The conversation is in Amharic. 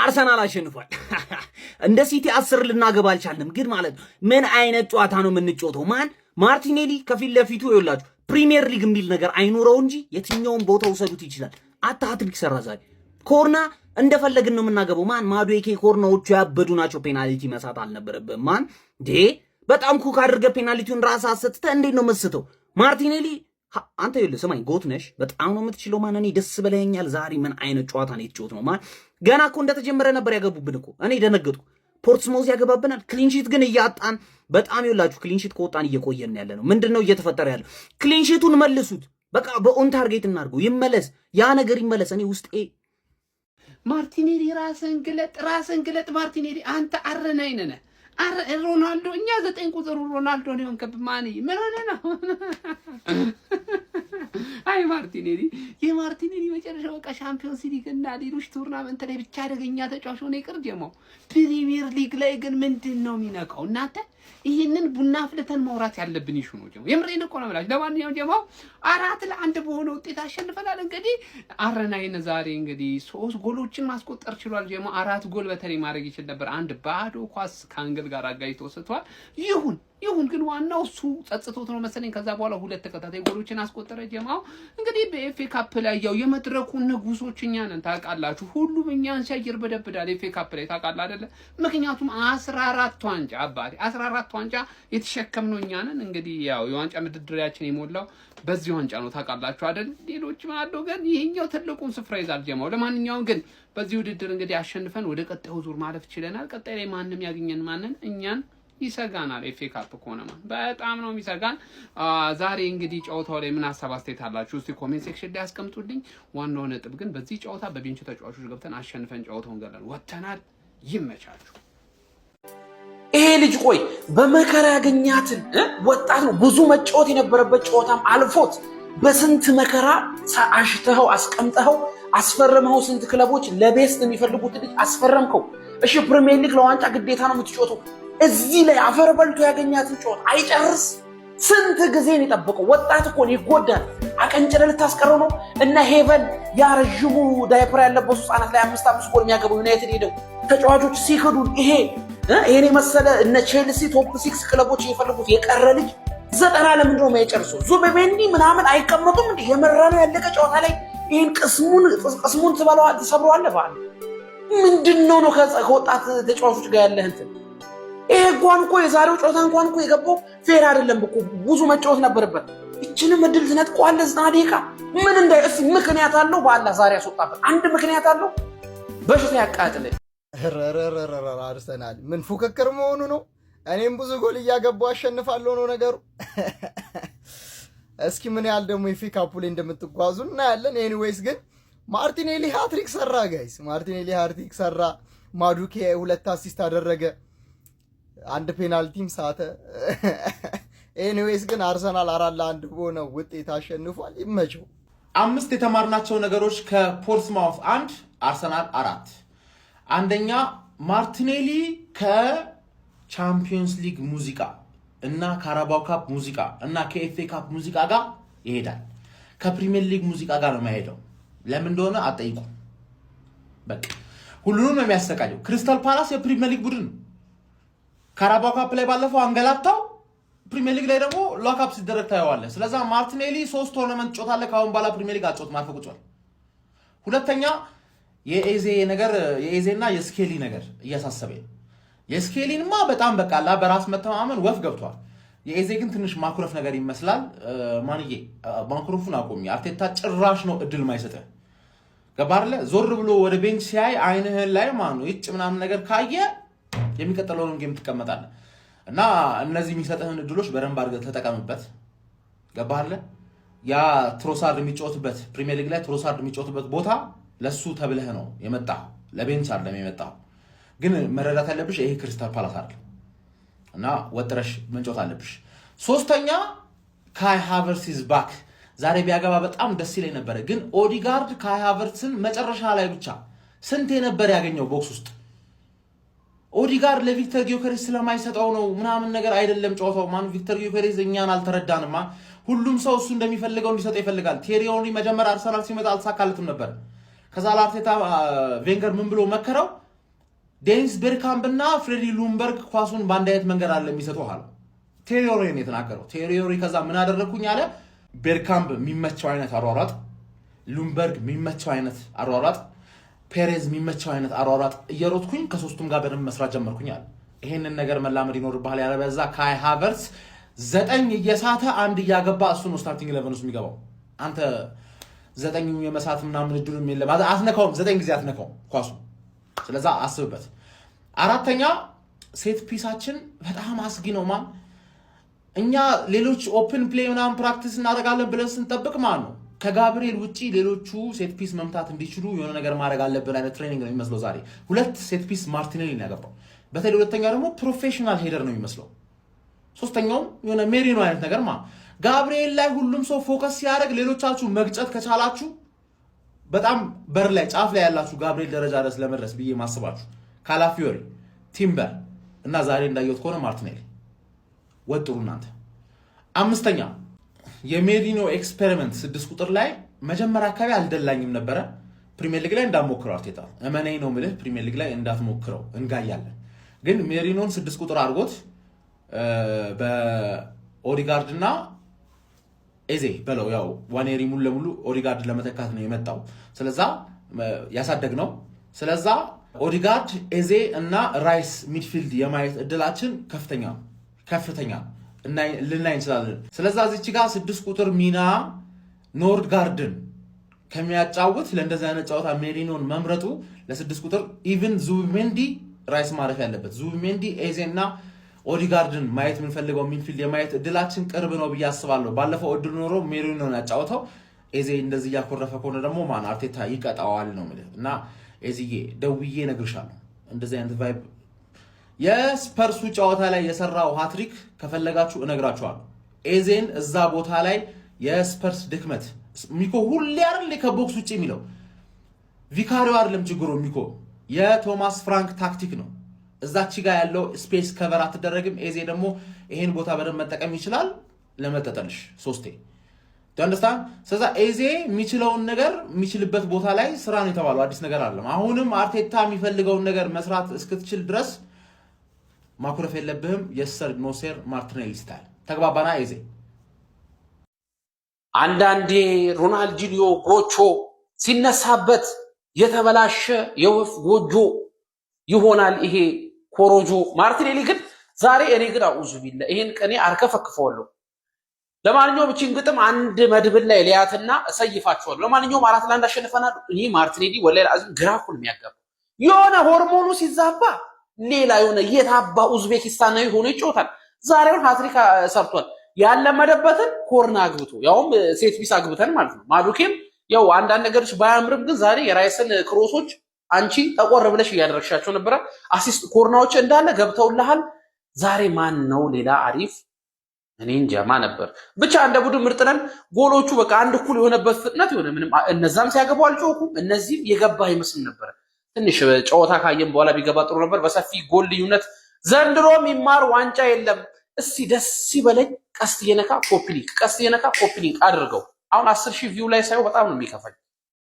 አርሰናል አሸንፏል። እንደ ሲቲ 10 ልናገባ አልቻልንም፣ ግን ማለት ምን አይነት ጨዋታ ነው የምንጫወተው? ማን ማርቲኔሊ ከፊት ለፊቱ ይውላችሁ ፕሪሚየር ሊግ የሚል ነገር አይኖረው እንጂ የትኛውን ቦታ ውሰዱት ይችላል። ሃትሪክ ሰራ ዛሬ። ኮርና እንደፈለግን ነው የምናገባው። ማን ማዱዌኬ ኮርናዎቹ ያበዱ ናቸው። ፔናልቲ መሳት አልነበረብህም። ማን በጣም ኩክ አድርገህ ፔናልቲውን ራስህ አሰጥተህ እንዴት ነው መስተው? ማርቲኔሊ አንተ ይኸውልህ ስማኝ፣ ጎት ነሽ፣ በጣም ነው የምትችለው። ማን እኔ ደስ ብለኸኛል ዛሬ። ምን አይነት ጨዋታ ነው የተጫወት ነው? ማን ገና እኮ እንደተጀመረ ነበር ያገቡብን እኮ። እኔ ደነገጥኩ። ፖርትስማውዝ ያገባብናል። ክሊንሺት ግን እያጣን በጣም ይኸውላችሁ፣ ክሊንሺት ከወጣን እየቆየን ያለ ነው። ምንድነው እየተፈጠረ ያለው? ክሊንሺቱን መልሱት። በቃ በኦን ታርጌት እናድርገው። ይመለስ፣ ያ ነገር ይመለስ። እኔ ውስጤ ማርቲኔሊ ራስን ግለጥ ማርቲኔሊ አንተ አረናይ ነህ። ሮናልዶ እኛ 9 ቁጥሩ ሮናልዶ ነው እንከብማኒ ምን ሆነ ነው? አይ የማርቲኔሊ መጨረሻው በቃ ሻምፒዮንስ ሊግ እና ሌሎች ቱርናመንት ላይ ብቻ አደገኛ ተጫዋች ሆነ ይቅር ጀማው። ፕሪሚየር ሊግ ላይ ግን ምንድነው የሚነካው? እናንተ ይሄንን ቡና ፍለተን ማውራት ያለብን ይሹ ነው ጀማው። የምሬን እኮ ነው ማለት። ለማንኛውም ጀማው 4-1 በሆነ ውጤት አሸንፈናል። እንግዲህ አረናይነ ዛሬ እንግዲህ 3 ጎሎችን ማስቆጠር ችሏል ጀማው። 4 ጎል በተለይ ማድረግ ይችል ነበር። አንድ ባዶ ኳስ ካንግል ጋር አጋይቶ ወስቷል። ይሁን ግን ዋናው እሱ ጸጽቶት ነው መሰለኝ። ከዛ በኋላ 2 ተከታታይ ጎሎችን አስቆጠረ ጀማው። እንግዲህ በኤፍኤ ካፕ ላይ ያው የመድረኩ ንጉሶች እኛ ነን ታውቃላችሁ። ሁሉም እኛን ሲያየር በደብዳል ኤፍኤ ካፕ ላይ ታውቃለህ አይደለ? ምክንያቱም 14 ዋንጫ አባቴ 14 ዋንጫ የተሸከምነው እኛ ነን። እንግዲህ ያው የዋንጫ ምድድሪያችን የሞላው በዚህ ዋንጫ ነው ታውቃላችሁ አይደል? ሌሎች ማለት ግን ይሄኛው ትልቁን ስፍራ ይዛል ጀማው። ለማንኛውም ግን በዚህ ውድድር እንግዲህ አሸንፈን ወደ ቀጣዩ ዙር ማለፍ ችለናል። ቀጣይ ላይ ማንም ያገኘን ማንን እኛን ይሰጋናል። ኤፍኤ ካፕ ከሆነማ በጣም ነው የሚሰጋን። ዛሬ እንግዲህ ጨዋታው ላይ ምን ሐሳብ አስተያየት አላችሁ? እስቲ ኮሜንት ሴክሽን ላይ አስቀምጡልኝ። ዋናው ነጥብ ግን በዚህ ጨዋታ በቤንች ተጫዋቾች ገብተን አሸንፈን ጨዋታውን ገለን ወተናል። ይመቻችሁ። ይሄ ልጅ ቆይ በመከራ ያገኛትን ወጣት ነው። ብዙ መጫወት የነበረበት ጨዋታም አልፎት በስንት መከራ አሽተኸው አስቀምጠኸው አስፈረመው። ስንት ክለቦች ለቤስት የሚፈልጉት ልጅ አስፈረምከው። እሺ ፕሪሚየር ሊግ ለዋንጫ ግዴታ ነው የምትጫወተው። እዚህ ላይ አፈር በልቶ ያገኛትን ጨዋታ አይጨርስ። ስንት ጊዜ ነው የጠበቀው? ወጣት እኮ ነው፣ ይጎዳል። አቀንጨለ ልታስቀረው ነው። እና ሄቨን ያረጅሙ ዳይፐር ያለበሱ ህጻናት ላይ 5 ጎል የሚያገቡ ዩናይትድ ሄደው ተጫዋቾች ሲከዱን ይሄን የመሰለ እነ ቼልሲ ቶፕ 6 ክለቦች እየፈለጉት የቀረ ልጅ 90 ለምንድን ነው የማይጨርሰው? ዙቤሜንዲ ምናምን አይቀመጡም እንዴ? የመራነው ያለቀ ጨዋታ ላይ ይሄን ቅስሙን ትሰብረዋለህ። ባል ምንድነው ነው ከወጣት ተጫዋቾች ጋር ያለህ እንትን? ይሄ እንኳን እኮ የዛሬው ጨዋታ እንኳን እኮ የገባው ፌር አይደለም እኮ፣ ብዙ መጫወት ነበረበት። እችንም እድል ትነጥቀዋለህ 90 ደቂቃ። ምን እንዳይስ ምክንያት አለው? በአላህ ዛሬ ያስወጣበት አንድ ምክንያት አለው። በሽታ ያቃጥልህ። አርሰናል ምን ፉክክር መሆኑ ነው? እኔም ብዙ ጎል እያገባው አሸንፋለሁ ነው ነገሩ። እስኪ ምን ያህል ደግሞ ኤፍኤ ካፑ ላይ እንደምትጓዙ እናያለን። ኤኒዌይስ ግን ማርቲኔሊ ሃትሪክ ሰራ ጋይስ። ማርቲኔሊ ሃትሪክ ሰራ። ማዱኬ 2 አሲስት አደረገ፣ 1 ፔናልቲም ሳተ። ኤኒዌይስ ግን አርሰናል 4-1 በሆነ ውጤት አሸንፏል። ይመቸው። 5 የተማርናቸው ነገሮች ከፖርትስማውዝ 1 አርሰናል 4። አንደኛ ማርቲኔሊ ከቻምፒየንስ ሊግ ሙዚቃ እና ካራባው ካፕ ሙዚቃ እና ከኤፍኤ ካፕ ሙዚቃ ጋር ይሄዳል። ከፕሪሚየር ሊግ ሙዚቃ ጋር ነው የማይሄደው። ለምን እንደሆነ አጠይቁ። በቃ ሁሉንም ነው የሚያሰቃየው። ክሪስታል ፓላስ የፕሪሚየር ሊግ ቡድን ነው። ካራባው ካፕ ላይ ባለፈው አንገላታው፣ ፕሪሚየር ሊግ ላይ ደግሞ ሎካፕ ሲደረግ ታየዋለህ። ስለዚህ ማርቲኔሊ 3 ቶርናመንት ጮታለ። ካሁን በኋላ ፕሪሚየር ሊግ አጮት ማፈቅ ጮል። ሁለተኛ የኤዜና የስኬሊ ነገር እያሳሰበኝ። የስኬሊንማ በጣም በቃላ በራስ መተማመን ወፍ ገብቷል። የኤዜ ግን ትንሽ ማኩረፍ ነገር ይመስላል። ማንዬ ማኩረፉን አቆሚ። አርቴታ ጭራሽ ነው እድል ማይሰጥህ። ገባርለ ዞር ብሎ ወደ ቤንች ሲያይ አይንህን ላይ ማኑ ይጭ ምናምን ነገር ካየ የሚቀጥለውን ጌም ትቀመጣለህ። እና እነዚህ የሚሰጥህን እድሎች በደንብ አድርገህ ተጠቀምበት። ገባርለ ያ ትሮሳርድ የሚጫወትበት ፕሪሚየር ሊግ ላይ ትሮሳርድ የሚጫወትበት ቦታ ለሱ ተብለህ ነው የመጣው፣ ለቤንች አይደለም የመጣው። ግን መረዳት ያለብሽ ይሄ ክሪስታል ፓላስ አይደለም እና ወጥረሽ መንጮት አለብሽ። ሶስተኛ ካይ ሃቨርትዝ ኢዝ ባክ። ዛሬ ቢያገባ በጣም ደስ ይለኝ ነበር፣ ግን ኦዲጋርድ ካይ ሃቨርትዝን መጨረሻ ላይ ብቻ ስንት ነበር ያገኘው ቦክስ ውስጥ። ኦዲጋርድ ለቪክተር ጊዮከሬስ ስለማይሰጠው ነው ምናምን ነገር አይደለም ጨዋታው። ማን ቪክተር ጊዮከሬስ እኛን አልተረዳንማ። ሁሉም ሰው እሱ እንደሚፈልገው እንዲሰጠው ይፈልጋል። ቴሪ ሄንሪ መጀመሪያ አርሰናል ሲመጣ አልተሳካለትም ነበር። ከዛ ለአርቴታ ቬንገር ምን ብሎ መከረው? ዴኒስ ቤርካምፕ እና ፍሬዲ ሉምበርግ ኳሱን በአንድ አይነት መንገድ አለ የሚሰጠው አለ ቴሪዮሪ ነው የተናገረው። ቴሪዮሪ ከዛ ምን አደረኩኝ አለ ቤርካምፕ የሚመቸው አይነት አሯሯጥ፣ ሉምበርግ የሚመቸው አይነት አሯሯጥ፣ ፔሬዝ የሚመቸው አይነት አሯሯጥ እየሮጥኩኝ ከሶስቱም ጋር በደንብ መስራት ጀመርኩኝ አለ። ይሄንን ነገር መላመድ ይኖርብሃል። ያለበዛ ካይ ሃቨርትዝ 9 እየሳተ 1 እያገባ እሱ ነው ስታርቲንግ 11 ውስጥ የሚገባው። አንተ 9 የመሳት ምናምን እድሉም የለም አትነካውም፣ 9 ጊዜ አትነካውም ኳሱ። ስለዛ አስብበት። አራተኛ ሴት ፒሳችን በጣም አስጊ ነው ማን እኛ ሌሎች ኦፕን ፕሌይ ምናምን ፕራክቲስ እናደርጋለን ብለን ስንጠብቅ ማን ነው ከጋብሪኤል ውጪ ሌሎቹ ሴት ፒስ መምታት እንዲችሉ የሆነ ነገር ማድረግ አለብን አይነት ትሬኒንግ ነው የሚመስለው። ዛሬ 2 ሴት ፒስ ማርቲኔሊ ነው ያገባው። በተለይ ሁለተኛው ደግሞ ፕሮፌሽናል ሄደር ነው የሚመስለው። ሶስተኛውም የሆነ ሜሪኖ አይነት ነገር ጋብሪኤል ላይ ሁሉም ሰው ፎከስ ሲያደርግ ሌሎቻችሁ መግጨት ከቻላችሁ በጣም በር ላይ ጫፍ ላይ ያላችሁ ጋብሪኤል ደረጃ ድረስ ለመድረስ ብዬ ማስባችሁ ካላፊዮሪ፣ ቲምበር እና ዛሬ እንዳየሁት ከሆነ ማርቲኔሊ ወጥሩ እናንተ። አምስተኛ የሜሪኖ ኤክስፔሪመንት 6 ቁጥር ላይ መጀመሪያ አካባቢ አልደላኝም ነበረ። ፕሪሚየር ሊግ ላይ እንዳትሞክረው አርቴታ እመነኝ ነው የምልህ። ፕሪሚየር ሊግ ላይ እንዳትሞክረው እንጋያለን። ግን ሜሪኖን 6 ቁጥር አድርጎት በኦዲጋርድ እና ኤዜ በለው ያው ዋኔሪ ሙሉ ለሙሉ ኦዲጋርድ ለመተካት ነው የመጣው። ስለዛ ያሳደግ ነው። ስለዛ ኦዲጋርድ፣ ኤዜ እና ራይስ ሚድፊልድ የማየት እድላችን ከፍተኛ ልናይ እንችላለን። ስለዛ እዚች ጋር 6 ቁጥር ሚና ኖርድጋርድን ከሚያጫውት ለእንደዚህ አይነት ጨዋታ ሜሪኖን መምረጡ ለ6 ቁጥር ኢቭን ዙቢሜንዲ ራይስ ማረፍ ያለበት ዙቢሜንዲ፣ ኤዜ እና ኦዲጋርድን ማየት የምንፈልገው ሚድፊልድ የማየት እድላችን ቅርብ ነው ብዬ አስባለሁ። ባለፈው እድል ኖሮ ሜሪኖን ያጫወተው ኤዜ እንደዚህ እያኮረፈ ከሆነ ደግሞ ማን አርቴታ ይቀጣዋል ነው ማለት እና ኤዚዬ ደውዬ እነግርሻለሁ እንደዚህ አይነት ቫይብ የስፐርሱ ጨዋታ ላይ የሰራው ሃትሪክ ከፈለጋችሁ እነግራችኋለሁ። ኤዜን እዛ ቦታ ላይ የስፐርስ ድክመት ሚኮ ሁሌ አይደል ከቦክስ ውጪ የሚለው ቪካሪዮ አይደለም ችግሩ ሚኮ የቶማስ ፍራንክ ታክቲክ ነው። እዛች ጋር ያለው ስፔስ ከቨር አትደረግም። ኤዜ ደግሞ ይሄን ቦታ በደንብ መጠቀም ይችላል ለመጠጠልሽ 3 ዳንደስታን ስለዛ ኤዜ የሚችለውን ነገር የሚችልበት ቦታ ላይ ስራ ነው የተባለው። አዲስ ነገር አይደለም። አሁንም አርቴታ የሚፈልገውን ነገር መስራት እስክትችል ድረስ ማኩረፍ የለብህም። የሰር ኖሴር ማርቲኔሊ ስታይል ተግባባና ኤዜ አንዳንዴ ሮናልዲኒዮ ጎቾ ሲነሳበት የተበላሸ የወፍ ጎጆ ይሆናል ይሄ ኮሮጆ። ማርቲኔሊ ግን ዛሬ እኔ ግን አውዙ ቢላ ይሄን ቀኔ አርከፈክፈዋለሁ። ለማንኛውም እቺን ግጥም አንድ መድብል ላይ ሊያትና እሰይፋቸዋለሁ። ለማንኛውም 4-1 አሸንፈናል። ይሄ ማርቲኔሊ ወላሂ አዝም ግራኩል የሚያጋባ የሆነ ሆርሞኑ ሲዛባ ሌላ የሆነ የታባ ኡዝቤኪስታን ነው ሆኖ ይጮታል። ዛሬውን ሃትሪክ ሰርቷል። ያለመደበትን ኮርና አግብቶ ያውም ሴት ቢስ አግብተን ማለት ነው። ማዱኬም ያው አንዳንድ ነገሮች ባያምርም ግን ዛሬ የራይስን ክሮሶች አንቺ ጠቆር ብለሽ እያደረግሻቸው ነበር። አሲስት ኮርናዎች እንዳለ ገብተውልሃል። ዛሬ ማን ነው ሌላ አሪፍ እኔ እንጃማ ነበር። ብቻ እንደ ቡድን ምርጥ ነን። ጎሎቹ በቃ አንድ እኩል የሆነበት ፍጥነት የሆነ ምንም እነዛም ሲያገቡ አልጮኩም። እነዚህም የገባ አይመስል ነበር። ትንሽ ጨዋታ ካየን በኋላ ቢገባ ጥሩ ነበር። በሰፊ ጎል ልዩነት ዘንድሮም ይማር ዋንጫ የለም። እስቲ ደስ ይበለኝ። ቀስት የነካ ኮፒ ሊንክ አድርገው። አሁን 10,000 ቪው ላይ ሳይው በጣም ነው የሚከፋኝ።